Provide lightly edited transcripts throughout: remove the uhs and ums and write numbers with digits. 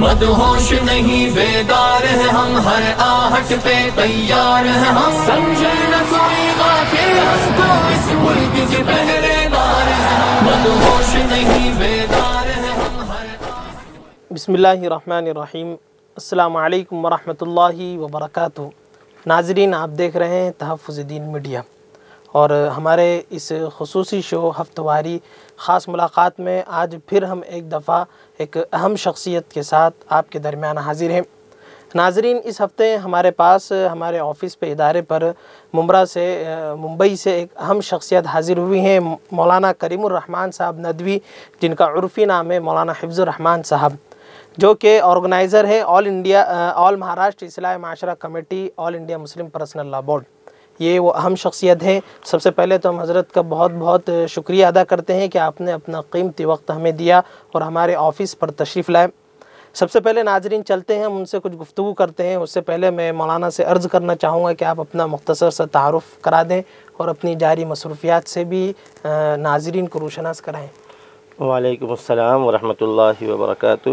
مدہوش نہیں بیدار ہیں ہم، ہر آہٹ پہ تیار ہیں ہم، سمجھے نہ کوئی غافل ہم کو اس ملک کے پہرے دار ہیں ہم، مدہوش نہیں بیدار ہیں ہم ہر آہٹ۔ بسم اللہ الرحمن الرحیم۔ السلام علیکم ورحمۃ اللہ وبرکاتہ۔ ناظرین، آپ دیکھ رہے ہیں تحفظ-ے-دین میڈیا، اور ہمارے اس خصوصی شو ہفتہ واری خاص ملاقات میں آج پھر ہم ایک دفعہ ایک اہم شخصیت کے ساتھ آپ کے درمیان حاضر ہیں۔ ناظرین، اس ہفتے ہمارے پاس ہمارے آفس پہ ادارے پر ممبئی سے ایک اہم شخصیت حاضر ہوئی ہیں، مولانا الرحمن صاحب ندوی، جن کا عرفی نام ہے مولانا حفظ الرحمن صاحب، جو کہ آرگنائزر ہے آل مہاراشٹر اصلاح معاشرہ Committee, All India Muslim Personal Law Board. یہ وہ اہم شخصیت ہیں۔ سب سے پہلے تو ہم حضرت کا بہت بہت شکریہ ادا کرتے ہیں کہ آپ نے اپنا قیمتی وقت ہمیں دیا اور ہمارے آفس پر تشریف لائے۔ سب سے پہلے ناظرین چلتے ہیں، ہم ان سے کچھ گفتگو کرتے ہیں۔ اس سے پہلے میں مولانا سے عرض کرنا چاہوں گا کہ آپ اپنا مختصر سا تعارف کرا دیں اور اپنی جاری مصروفیات سے بھی ناظرین کو روشناس کرائیں۔ وعلیکم السلام ورحمۃ اللہ وبرکاتہ۔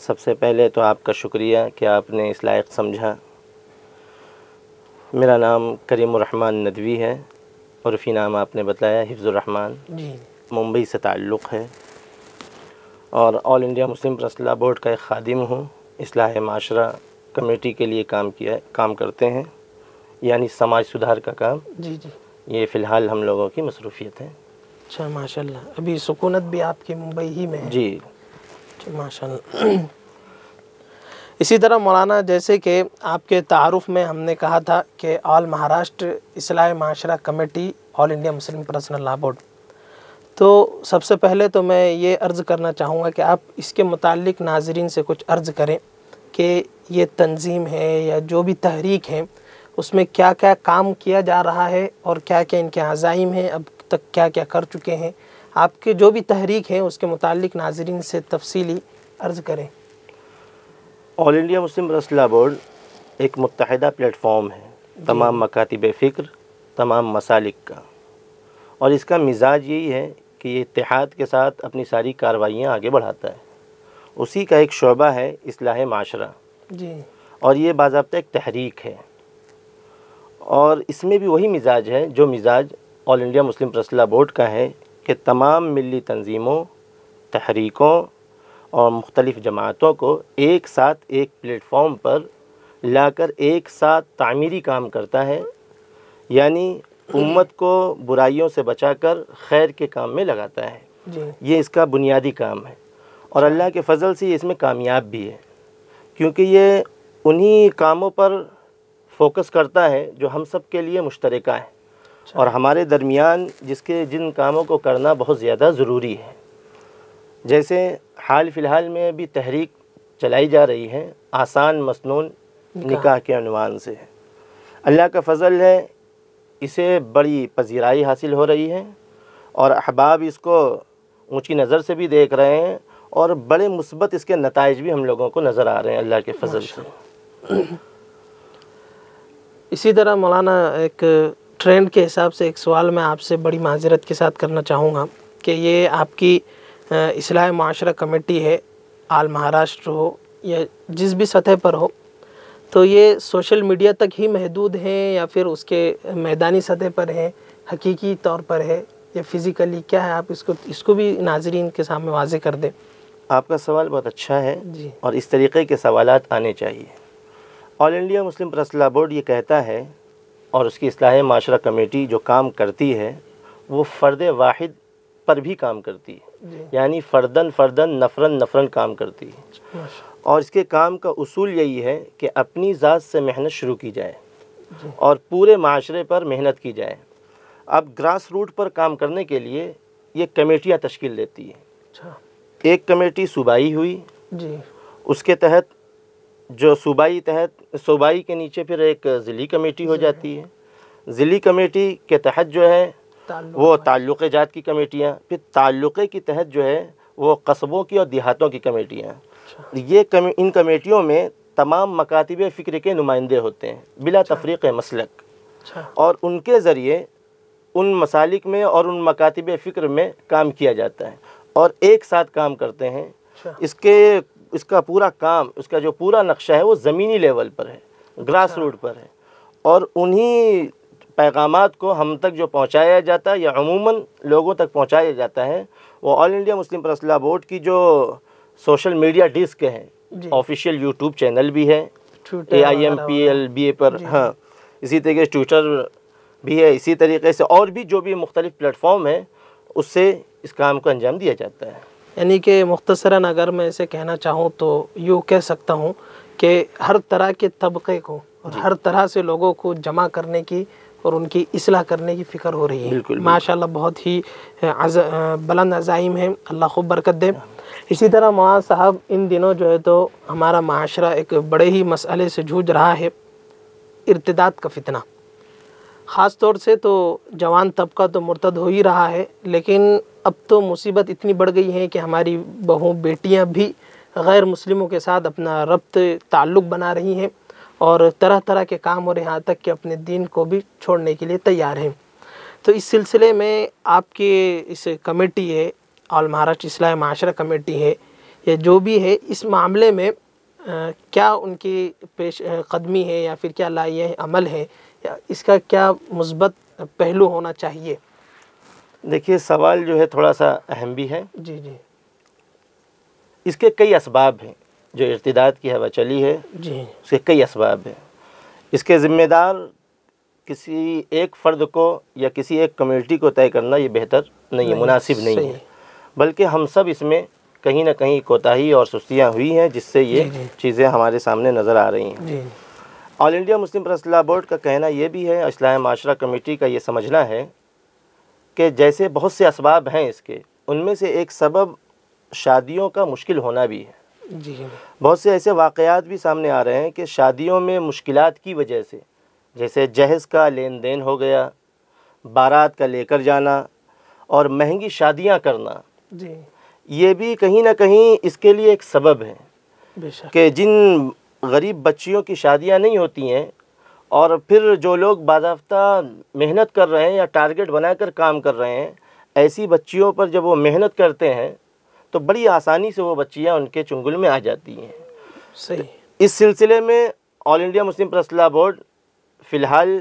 سب سے پہلے تو آپ کا شکریہ کہ آپ نے اس لائق سمجھا۔ میرا نام الرحمن ندوی ہے، عرفی نام آپ نے بتایا حفظ الرحمن، جی، ممبئی سے تعلق ہے، اور All India Muslim Personal Law Board کا ایک خادم ہوں۔ اصلاح معاشرہ کمیٹی کے لیے کام کرتے ہیں، یعنی سماج سدھار کا کام۔ جی جی، یہ فی الحال ہم لوگوں کی مصروفیت ہے۔ اچھا، ماشاء اللہ۔ ابھی سکونت بھی آپ کی ممبئی ہی میں ہے؟ جی ماشاء اللہ۔ اسی طرح مولانا، جیسے کہ آپ کے تعارف میں ہم نے کہا تھا کہ آل مہاراشٹر اصلاح معاشرہ Committee, All India Muslim Personal Law Board, تو سب سے پہلے تو میں یہ عرض کرنا چاہوں گا کہ آپ اس کے متعلق ناظرین سے کچھ عرض کریں کہ یہ تنظیم ہے یا جو بھی تحریک ہے، اس میں کیا کیا کام کیا جا رہا ہے اور کیا کیا ان کے عزائم ہیں، اب تک کیا کیا کر چکے ہیں۔ آپ کے جو بھی تحریک ہے اس کے متعلق ناظرین سے تفصیلی عرض کریں۔ All India Muslim Personal Law Board ایک متحدہ پلیٹ فارم ہے تمام مکاتب فکر، تمام مسالک کا، اور اس کا مزاج یہی ہے کہ یہ اتحاد کے ساتھ اپنی ساری کارروائیاں آگے بڑھاتا ہے۔ اسی کا ایک شعبہ ہے اصلاح معاشرہ، جی، اور یہ باضابطہ ایک تحریک ہے، اور اس میں بھی وہی مزاج ہے جو مزاج All India Muslim Personal Law Board کا ہے کہ تمام ملی تنظیموں، تحریکوں اور مختلف جماعتوں کو ایک ساتھ ایک پلیٹ فارم پر لا کر ایک ساتھ تعمیری کام کرتا ہے، یعنی امت کو برائیوں سے بچا کر خیر کے کام میں لگاتا ہے۔ جی، یہ اس کا بنیادی کام ہے، اور اللہ کے فضل سے یہ اس میں کامیاب بھی ہے، کیونکہ یہ انہی کاموں پر فوکس کرتا ہے جو ہم سب کے لیے مشترکہ ہیں، اور ہمارے درمیان جن کاموں کو کرنا بہت زیادہ ضروری ہے۔ جیسے حال فی الحال میں ابھی تحریک چلائی جا رہی ہے آسان مسنون نکاح کے عنوان سے، اللہ کا فضل ہے، اسے بڑی پذیرائی حاصل ہو رہی ہے، اور احباب اس کو اونچی نظر سے بھی دیکھ رہے ہیں، اور بڑے مثبت اس کے نتائج بھی ہم لوگوں کو نظر آ رہے ہیں اللہ کے فضل سے۔ اسی طرح مولانا، ایک ٹرینڈ کے حساب سے ایک سوال میں آپ سے بڑی معذرت کے ساتھ کرنا چاہوں گا کہ یہ آپ کی اصلاح معاشرہ کمیٹی ہے، آل مہاراشٹر ہو یا جس بھی سطح پر ہو، تو یہ سوشل میڈیا تک ہی محدود ہیں یا پھر اس کے میدانی سطح پر ہے، حقیقی طور پر ہے یا فزیکلی کیا ہے؟ آپ اس کو بھی ناظرین کے سامنے واضح کر دیں۔ آپ کا سوال بہت اچھا ہے، جی، اور اس طریقے کے سوالات آنے چاہیے۔ All India Muslim Personal Law Board یہ کہتا ہے، اور اس کی اصلاح معاشرہ کمیٹی جو کام کرتی ہے وہ فرد واحد پر بھی کام کرتی ہے، یعنی فردن نفرن کام کرتی ہے، اور اس کے کام کا اصول یہی ہے کہ اپنی ذات سے محنت شروع کی جائے اور پورے معاشرے پر محنت کی جائے۔ اب گراس روٹ پر کام کرنے کے لیے یہ کمیٹیاں تشکیل دیتی ہیں۔ ایک کمیٹی صوبائی ہوئی، جی، اس کے تحت جو صوبائی کے نیچے پھر ایک ضلعی کمیٹی ہو جاتی ہے، ضلعی کمیٹی کے تحت جو ہے وہ تعلق جات کی کمیٹیاں، پھر تعلقے کے تحت جو ہے وہ قصبوں کی اور دیہاتوں کی کمیٹیاں۔ ان کمیٹیوں میں تمام مکاتب فکر کے نمائندے ہوتے ہیں بلا تفریق مسلک، اور ان کے ذریعے ان مسالک میں اور ان مکاتب فکر میں کام کیا جاتا ہے، اور ایک ساتھ کام کرتے ہیں۔ اس کے اس کا پورا کام، اس کا جو پورا نقشہ ہے وہ زمینی لیول پر ہے، گراس روٹ پر ہے، اور انہی پیغامات کو ہم تک جو پہنچایا جاتا ہے یا عموماً لوگوں تک پہنچایا جاتا ہے وہ آل انڈیا مسلم پریس لا بورڈ کی جو سوشل میڈیا ڈسک ہیں، آفیشیل یوٹیوب چینل بھی ہے AIMPLBA پر، ہاں اسی طریقے سے ٹویٹر بھی ہے، اسی طریقے سے اور بھی جو بھی مختلف پلیٹ فارم ہیں اس سے اس کام کو انجام دیا جاتا ہے۔ یعنی کہ مختصراً اگر میں اسے کہنا چاہوں تو یوں کہہ سکتا ہوں کہ ہر طرح کے طبقے کو اور ہر طرح سے لوگوں کو جمع کرنے کی اور ان کی اصلاح کرنے کی فکر ہو رہی ہے۔ ماشاءاللہ بہت ہی بلند عزائم ہیں، اللہ خوب برکت دے۔ اسی طرح مولانا صاحب ان دنوں جو ہے تو ہمارا معاشرہ ایک بڑے ہی مسئلے سے جوجھ رہا ہے، ارتداد کا فتنہ۔ خاص طور سے تو جوان طبقہ تو مرتد ہو ہی رہا ہے، لیکن اب تو مصیبت اتنی بڑھ گئی ہے کہ ہماری بہو بیٹیاں بھی غیر مسلموں کے ساتھ اپنا ربط تعلق بنا رہی ہیں اور طرح طرح کے کام اور یہاں تک کہ اپنے دین کو بھی چھوڑنے کے لیے تیار ہیں۔ تو اس سلسلے میں آپ کی اس کمیٹی ہے، آل مہاراشٹر اصلاح معاشرہ کمیٹی ہے یا جو بھی ہے، اس معاملے میں کیا ان کی پیش قدمی ہے یا پھر کیا لائحہ عمل ہے یا اس کا کیا مثبت پہلو ہونا چاہیے؟ دیکھیے سوال جو ہے تھوڑا سا اہم بھی ہے۔ جی جی، اس کے کئی اسباب ہیں، جو ارتداد کی ہوا چلی ہے جی اس کے کئی اسباب ہیں۔ اس کے ذمہ دار کسی ایک فرد کو یا کسی ایک کمیونٹی کو طے کرنا یہ بہتر نہیں ہے، مناسب نہیں ہے، بلکہ ہم سب اس میں کہیں نہ کہیں کوتاہی اور سستیاں ہوئی ہیں جس سے یہ چیزیں ہمارے سامنے نظر آ رہی ہیں۔ آل انڈیا مسلم پریس لا بورڈ کا کہنا یہ بھی ہے، اصلاح معاشرہ کمیٹی کا یہ سمجھنا ہے کہ جیسے بہت سے اسباب ہیں اس کے، ان میں سے ایک سبب شادیوں کا مشکل ہونا بھی ہے۔ بہت سے ایسے واقعات بھی سامنے آ رہے ہیں کہ شادیوں میں مشکلات کی وجہ سے، جیسے جہیز کا لین دین ہو گیا، بارات کا لے کر جانا اور مہنگی شادیاں کرنا، یہ بھی کہیں نہ کہیں اس کے لیے ایک سبب ہے کہ جن غریب بچیوں کی شادیاں نہیں ہوتی ہیں اور پھر جو لوگ باضابطہ محنت کر رہے ہیں یا ٹارگٹ بنا کر کام کر رہے ہیں، ایسی بچیوں پر جب وہ محنت کرتے ہیں تو بڑی آسانی سے وہ بچیاں ان کے چنگل میں آ جاتی ہیں۔ صحیح۔ اس سلسلے میں آل انڈیا مسلم پریس لا بورڈ فی الحال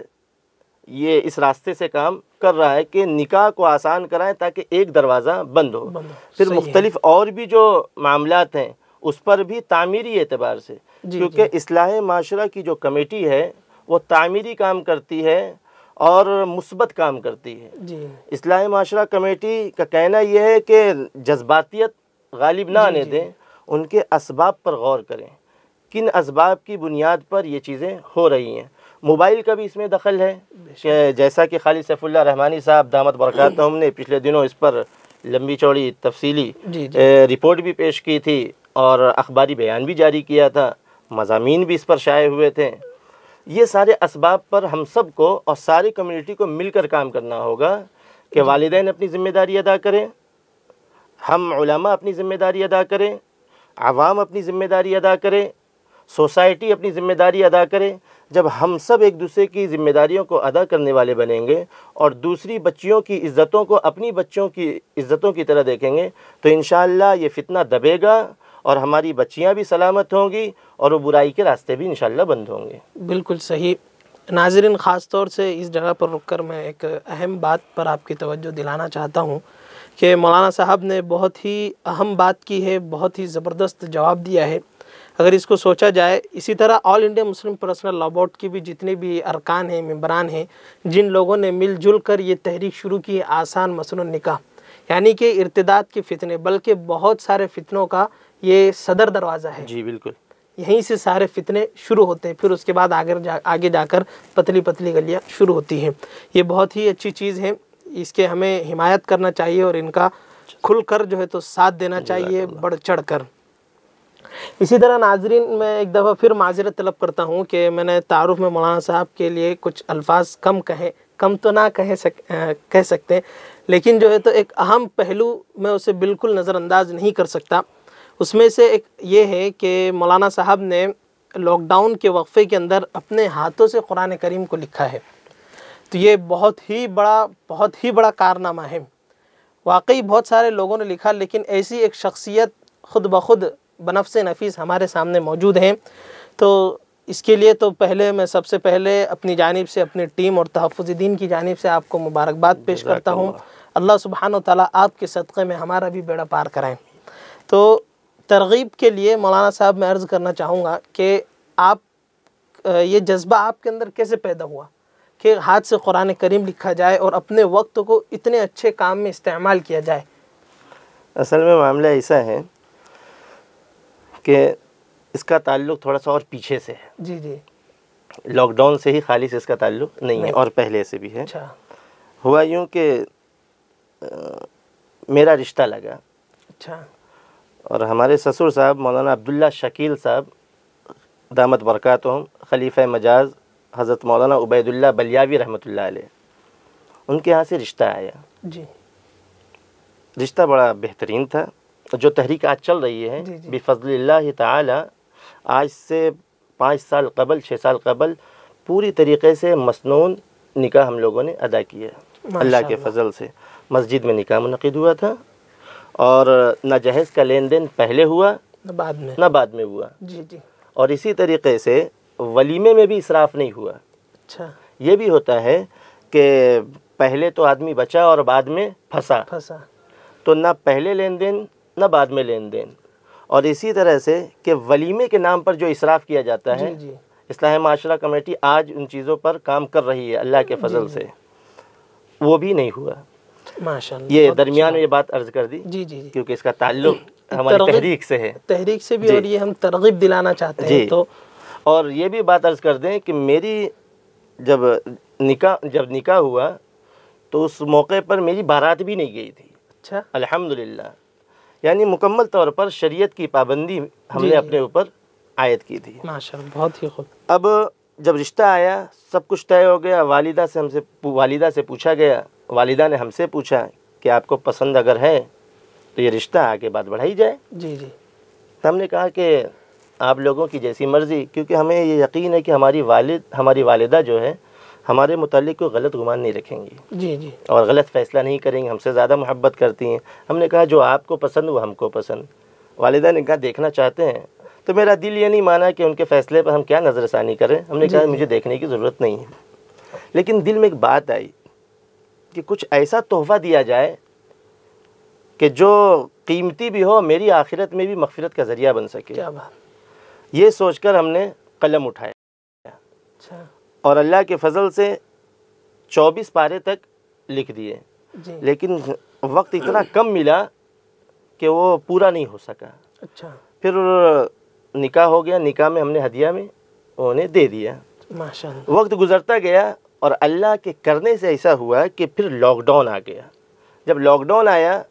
یہ اس راستے سے کام کر رہا ہے کہ نکاح کو آسان کرائیں تاکہ ایک دروازہ بند ہو۔ پھر مختلف اور بھی جو معاملات ہیں اس پر بھی تعمیری اعتبار سے، کیونکہ اصلاح معاشرہ کی جو کمیٹی ہے وہ تعمیری کام کرتی ہے اور مثبت کام کرتی ہے۔ اصلاح معاشرہ کمیٹی کا کہنا یہ ہے کہ جذباتیت غالب نہ آنے دیں، ان کے اسباب پر غور کریں، کن اسباب کی بنیاد پر یہ چیزیں ہو رہی ہیں۔ موبائل کا بھی اس میں دخل ہے کہ جیسا کہ خالد سیف اللہ رحمانی صاحب دامت برکاتہم نے پچھلے دنوں اس پر لمبی چوڑی تفصیلی رپورٹ بھی پیش کی تھی اور اخباری بیان بھی جاری کیا تھا، مضامین بھی اس پر شائع ہوئے تھے۔ یہ سارے اسباب پر ہم سب کو اور ساری کمیونٹی کو مل کر کام کرنا ہوگا کہ والدین اپنی ذمہ داری ادا کریں، ہم علماء اپنی ذمہ داری ادا کریں، عوام اپنی ذمہ داری ادا کریں، سوسائٹی اپنی ذمہ داری ادا کرے۔ جب ہم سب ایک دوسرے کی ذمہ داریوں کو ادا کرنے والے بنیں گے اور دوسری بچیوں کی عزتوں کو اپنی بچوں کی عزتوں کی طرح دیکھیں گے تو انشاءاللہ یہ فتنہ دبے گا اور ہماری بچیاں بھی سلامت ہوں گی اور وہ برائی کے راستے بھی انشاءاللہ بند ہوں گے۔ بالکل صحیح۔ ناظرین، خاص طور سے اس جگہ پر رک کر میں ایک اہم بات پر آپ کی توجہ دلانا چاہتا ہوں کہ مولانا صاحب نے بہت ہی اہم بات کی ہے، بہت ہی زبردست جواب دیا ہے۔ اگر اس کو سوچا جائے، اسی طرح آل انڈیا مسلم پرسنل لا بورڈ کی بھی جتنے بھی ارکان ہیں، ممبران ہیں، جن لوگوں نے مل جل کر یہ تحریک شروع کی آسان مسنون نکاح، یعنی کہ ارتداد کے فتنے، بلکہ بہت سارے فتنوں کا یہ صدر دروازہ ہے۔ جی بالکل، یہیں سے سارے فتنے شروع ہوتے ہیں، پھر اس کے بعد آگے جا کر پتلی پتلی گلیاں شروع ہوتی ہیں۔ یہ بہت ہی اچھی چیز ہے، اس کے ہمیں حمایت کرنا چاہیے اور ان کا کھل کر جو ہے تو ساتھ دینا چاہیے، بڑھ چڑھ کر۔ اسی طرح ناظرین، میں ایک دفعہ پھر معذرت طلب کرتا ہوں کہ میں نے تعارف میں مولانا صاحب کے لیے کچھ الفاظ کم تو نہ کہہ سکتے، لیکن جو ہے تو ایک اہم پہلو میں اسے بالکل نظر انداز نہیں کر سکتا۔ اس میں سے ایک یہ ہے کہ مولانا صاحب نے لاک ڈاؤن کے وقفے کے اندر اپنے ہاتھوں سے قرآن کریم کو لکھا ہے، تو یہ بہت ہی بڑا کارنامہ ہے۔ واقعی بہت سارے لوگوں نے لکھا، لیکن ایسی ایک شخصیت خود بخود بنفس نفیس ہمارے سامنے موجود ہیں. تو اس کے لیے تو پہلے میں سب سے پہلے اپنی جانب سے اپنی ٹیم اور تحفظ دین کی جانب سے آپ کو مبارکباد پیش کرتا ہوں. اللہ سبحانہ و تعالیٰ آپ کے صدقے میں ہمارا بھی بیڑا پار کرائیں. تو ترغیب کے لیے مولانا صاحب میں عرض کرنا چاہوں گا کہ آپ یہ جذبہ آپ کے اندر کیسے پیدا ہوا کہ ہاتھ سے قرآن کریم لکھا جائے اور اپنے وقت کو اتنے اچھے کام میں استعمال کیا جائے؟ اصل میں معاملہ ایسا ہے کہ اس کا تعلق تھوڑا سا اور پیچھے سے ہے. جی جی. لاک ڈاؤن سے ہی خالی سے اس کا تعلق نہیں ہے، اور پہلے سے بھی ہے. اچھا. ہوا یوں کہ میرا رشتہ لگا. اچھا. اور ہمارے سسر صاحب مولانا عبداللہ شکیل صاحب دامت برکاتہم، خلیفہ مجاز حضرت مولانا عبید بلیاوی رحمۃ اللہ علیہ، ان کے یہاں سے رشتہ آیا. جی. رشتہ بڑا بہترین تھا. جو تحریک آج چل رہی ہے بفضل اللہ تعالی، آج سے 5 سال قبل 6 سال قبل پوری طریقے سے مسنون نکاح ہم لوگوں نے ادا کیا اللہ کے فضل سے. مسجد میں نکاح منعقد ہوا تھا، اور نہ جہیز کا لین دین پہلے ہوا نہ بعد میں ہوا. جی جی. اور اسی طریقے سے ولیمے میں بھی اسراف نہیں ہوا. اچھا. یہ بھی ہوتا ہے کہ پہلے تو آدمی بچا اور بعد میں پھنسا، تو نہ پہلے لین دین نہ بعد میں لین دین. اور اسی طرح سے کہ ولیمے کے نام پر جو اسراف کیا جاتا ہے، اصلاح معاشرہ کمیٹی آج ان چیزوں پر کام کر رہی ہے اللہ کے فضل سے، وہ بھی نہیں ہوا. ماشاءاللہ. یہ درمیان میں یہ بات عرض کر دی جی جی، کیونکہ اس کا تعلق ہماری تحریک سے ہے، تحریک سے بھی، اور یہ ہم ترغیب دلانا چاہتے ہیں. تو اور یہ بھی بات عرض کر دیں کہ میری جب نکاح ہوا تو اس موقع پر میری بارات بھی نہیں گئی تھی. اچھا. الحمدللہ. یعنی مکمل طور پر شریعت کی پابندی ہم نے اپنے اوپر عائد کی تھی. ماشاءاللہ، بہت ہی خوب. اب جب رشتہ آیا، سب کچھ طے ہو گیا. والدہ سے پوچھا گیا، والدہ نے ہم سے پوچھا کہ آپ کو پسند اگر ہے تو یہ رشتہ آگے بات بڑھائی جائے. جی جی. ہم نے کہا کہ آپ لوگوں کی جیسی مرضی، کیونکہ ہمیں یہ یقین ہے کہ ہماری والدہ جو ہے ہمارے متعلق کوئی غلط گمان نہیں رکھیں گی. جی جی. اور غلط فیصلہ نہیں کریں گے، ہم سے زیادہ محبت کرتی ہیں. ہم نے کہا جو آپ کو پسند وہ ہم کو پسند. والدہ نے کہا دیکھنا چاہتے ہیں، تو میرا دل یہ نہیں مانا کہ ان کے فیصلے پر ہم کیا نظر ثانی کریں. ہم نے کہا مجھے دیکھنے کی ضرورت نہیں ہے. لیکن دل میں ایک بات آئی کہ کچھ ایسا تحفہ دیا جائے کہ جو قیمتی بھی ہو، میری آخرت میں بھی مغفرت کا ذریعہ بن سکے. کیا بات. یہ سوچ کر ہم نے قلم اٹھایا. اچھا. اور اللہ کے فضل سے 24 پارے تک لکھ دیے. لیکن وقت اتنا کم ملا کہ وہ پورا نہیں ہو سکا. اچھا. پھر نکاح ہو گیا. نکاح میں ہم نے ہدیہ میں انہیں دے دیا. ماشاءاللہ. وقت گزرتا گیا اور اللہ کے کرنے سے ایسا ہوا کہ پھر لاک ڈاؤن آ گیا. جب لاک ڈاؤن آیا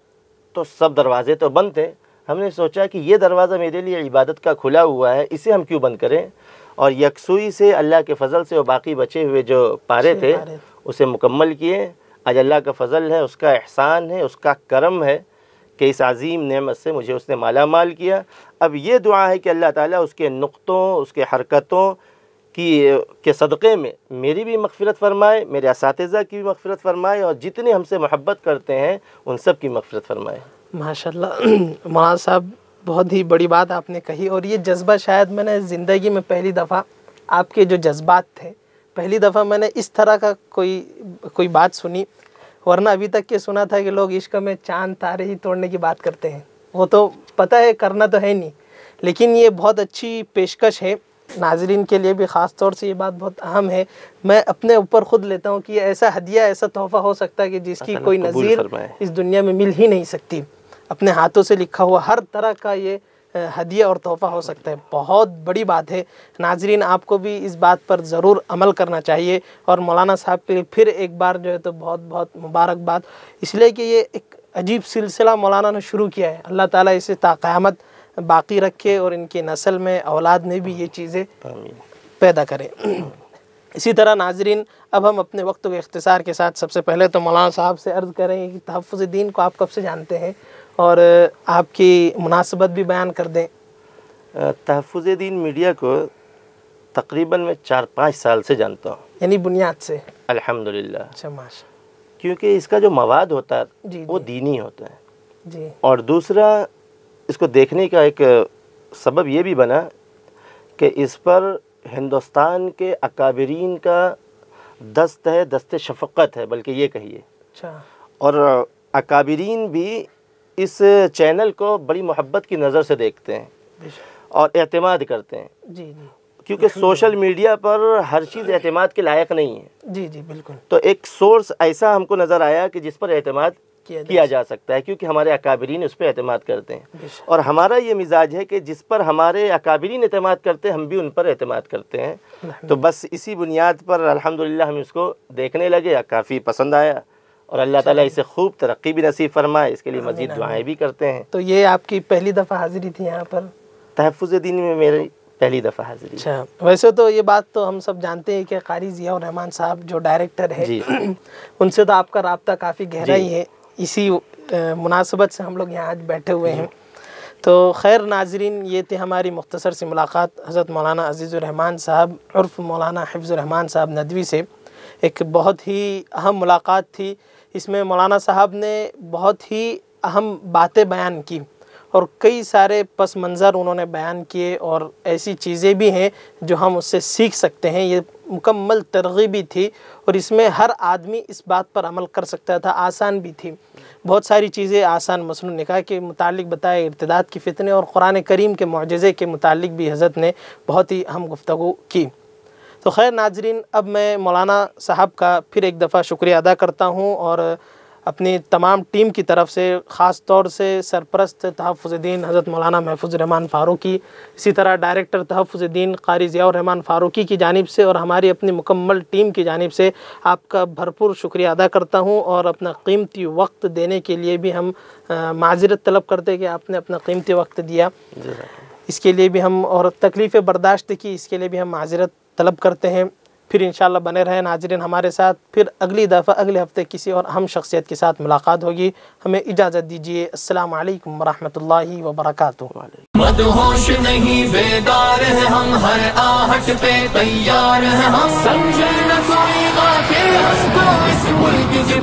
تو سب دروازے تو بند تھے. ہم نے سوچا کہ یہ دروازہ میرے لیے عبادت کا کھلا ہوا ہے، اسے ہم کیوں بند کریں. اور یکسوئی سے اللہ کے فضل سے وہ باقی بچے ہوئے جو پارے تھے اسے مکمل کیے. آج اللہ کا فضل ہے، اس کا احسان ہے، اس کا کرم ہے کہ اس عظیم نعمت سے مجھے اس نے مالا مال کیا. اب یہ دعا ہے کہ اللہ تعالیٰ اس کے نقطوں، اس کے حرکتوں کے صدقے میں میری بھی مغفرت فرمائے، میرے اساتذہ کی بھی مغفرت فرمائے، اور جتنے ہم سے محبت کرتے ہیں ان سب کی مغفرت فرمائے. ماشاءاللہ. مولانا صاحب بہت ہی بڑی بات آپ نے کہی، اور یہ جذبہ شاید میں نے زندگی میں پہلی دفعہ آپ کے جو جذبات تھے، پہلی دفعہ میں نے اس طرح کا کوئی بات سنی. ورنہ ابھی تک یہ سنا تھا کہ لوگ عشق میں چاند تارے ہی توڑنے کی بات کرتے ہیں. وہ تو پتہ ہے کرنا تو ہے نہیں، لیکن یہ بہت اچھی پیشکش ہے. ناظرین کے لیے بھی خاص طور سے یہ بات بہت اہم ہے. میں اپنے اوپر خود لیتا ہوں کہ یہ ایسا ہدیہ، ایسا تحفہ ہو سکتا ہے کہ جس کی کوئی نظیر اس دنیا میں مل ہی نہیں سکتی. اپنے ہاتھوں سے لکھا ہوا ہر طرح کا یہ ہدیہ اور تحفہ ہو سکتا ہے. بہت بڑی بات ہے. ناظرین آپ کو بھی اس بات پر ضرور عمل کرنا چاہیے. اور مولانا صاحب کے لیے پھر ایک بار جو ہے تو بہت بہت مبارکباد، اس لیے کہ یہ ایک عجیب سلسلہ مولانا نے شروع کیا ہے. اللہ تعالیٰ اسے تا قیامت باقی رکھے اور ان کی نسل میں، اولاد میں بھی یہ چیزیں پیدا کرے. اسی طرح ناظرین اب ہم اپنے وقت کے اختصار کے ساتھ سب سے پہلے تو مولانا صاحب سے عرض کریں گے کہ تحفظ دین کو آپ کب سے جانتے ہیں اور آپ کی مناسبت بھی بیان کر دیں. تحفظ دین میڈیا کو تقریباً میں 4-5 سال سے جانتا ہوں. یعنی بنیاد سے؟ الحمدللہ. اچھا ماشاء. کیونکہ اس کا جو مواد ہوتا ہے وہ دینی ہوتا ہے. جی. اور دوسرا اس کو دیکھنے کا ایک سبب یہ بھی بنا کہ اس پر ہندوستان کے اکابرین کا دست ہے، دست شفقت ہے، بلکہ یہ کہیے. اچھا. اور اکابرین بھی اس چینل کو بڑی محبت کی نظر سے دیکھتے ہیں اور اعتماد کرتے ہیں. جی جی. کیونکہ سوشل میڈیا پر ہر چیز اعتماد کے لائق نہیں ہے. جی جی بالکل. تو ایک سورس ایسا ہم کو نظر آیا کہ جس پر اعتماد کیا جا سکتا ہے، کیونکہ ہمارے اکابرین اس پہ اعتماد کرتے ہیں. اور ہمارا یہ مزاج ہے کہ جس پر ہمارے اکابرین اعتماد کرتے ہیں ہم بھی ان پر اعتماد کرتے ہیں. تو بس اسی بنیاد پر الحمدللہ ہم اس کو دیکھنے لگے، کافی پسند آیا، اور اللہ تعالیٰ اسے خوب ترقی بھی نصیب فرمائے. اس کے لیے مزید دعائیں بھی کرتے ہیں. تو یہ آپ کی پہلی دفعہ حاضری تھی یہاں پر؟ تحفظ-ے-دین میں میری پہلی دفعہ حاضری. اچھا. ویسے تو یہ بات تو ہم سب جانتے ہیں کہ قاری ضیاء الرحمن صاحب جو ڈائریکٹر ہے ان سے تو آپ کا رابطہ کافی گہرا ہی ہے. اسی مناسبت سے ہم لوگ یہاں آج بیٹھے ہوئے ہیں. تو خیر ناظرین، یہ تھی ہماری مختصر سی ملاقات حضرت مولانا عزیز الرحمن صاحب عرف مولانا حفظ الرحمن صاحب ندوی سے. ایک بہت ہی اہم ملاقات تھی. اس میں مولانا صاحب نے بہت ہی اہم باتیں بیان کی اور کئی سارے پس منظر انہوں نے بیان کیے، اور ایسی چیزیں بھی ہیں جو ہم اس سے سیکھ سکتے ہیں. یہ مکمل ترغیبی تھی اور اس میں ہر آدمی اس بات پر عمل کر سکتا تھا. آسان بھی تھی، بہت ساری چیزیں آسان. مثلا نکاح کے متعلق بتائے، ارتداد کی فتنے اور قرآن کریم کے معجزے کے متعلق بھی حضرت نے بہت ہی اہم گفتگو کی. تو خیر ناظرین، اب میں مولانا صاحب کا پھر ایک دفعہ شکریہ ادا کرتا ہوں، اور اپنی تمام ٹیم کی طرف سے، خاص طور سے سرپرست تحفظ-ے-دین حضرت مولانا محفوظ الرحمن فاروقی، اسی طرح ڈائریکٹر تحفظ-ے-دین قاری ضیاء الرحمن فاروقی کی جانب سے اور ہماری اپنی مکمل ٹیم کی جانب سے آپ کا بھرپور شکریہ ادا کرتا ہوں. اور اپنا قیمتی وقت دینے کے لیے بھی ہم معذرت طلب کرتے کہ آپ نے اپنا قیمتی وقت دیا، اس کے لیے بھی ہم، اور تکلیفیں برداشت کی، اس کے لیے بھی ہم معذرت طلب کرتے ہیں. پھر انشاءاللہ بنے رہیں ناظرین ہمارے ساتھ. پھر اگلی دفعہ اگلے ہفتے کسی اور اہم شخصیت کے ساتھ ملاقات ہوگی. ہمیں اجازت دیجیے. السلام علیکم ورحمۃ اللہ وبرکاتہ. مدہوش نہیں بیدار ہیں ہم، ہر آہٹ پہ تیار ہیں ہم. سمجھے نہ کوئی غافل ہم کو اس ملک کے